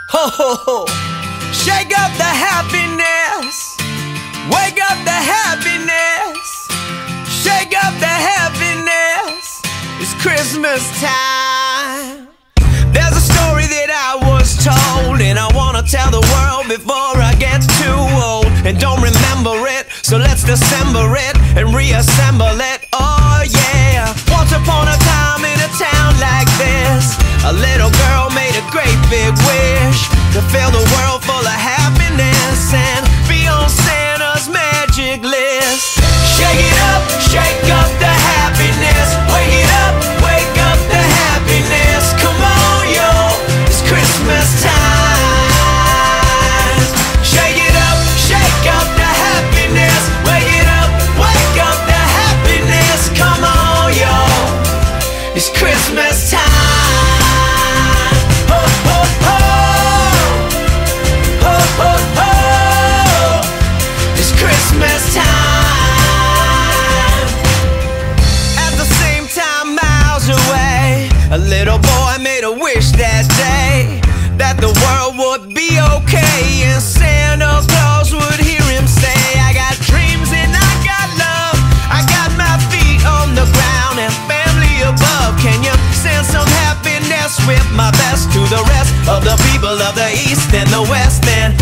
Ho ho ho! Shake up the happiness, wake up the happiness, shake up the happiness. It's Christmas time. There's a story that I was told, and I wanna tell the world before I get too old and don't remember it. So let's dissemble it and reassemble it. Oh yeah. Once upon a time in a town like this, a little girl made a great big wish to fill the world full of happiness and be on Santa's magic list. Shake up the happiness. Wake up the happiness. Come on, yo, it's Christmas time. Shake up the happiness. Wake up the happiness. Come on, yo, it's Christmas time. Christmas time. At the same time, miles away, a little boy made a wish that day that the world would be okay and Santa Claus would hear him say, I got dreams and I got love, I got my feet on the ground and family above. Can you send some happiness with my best to the rest of the people of the East and the West? And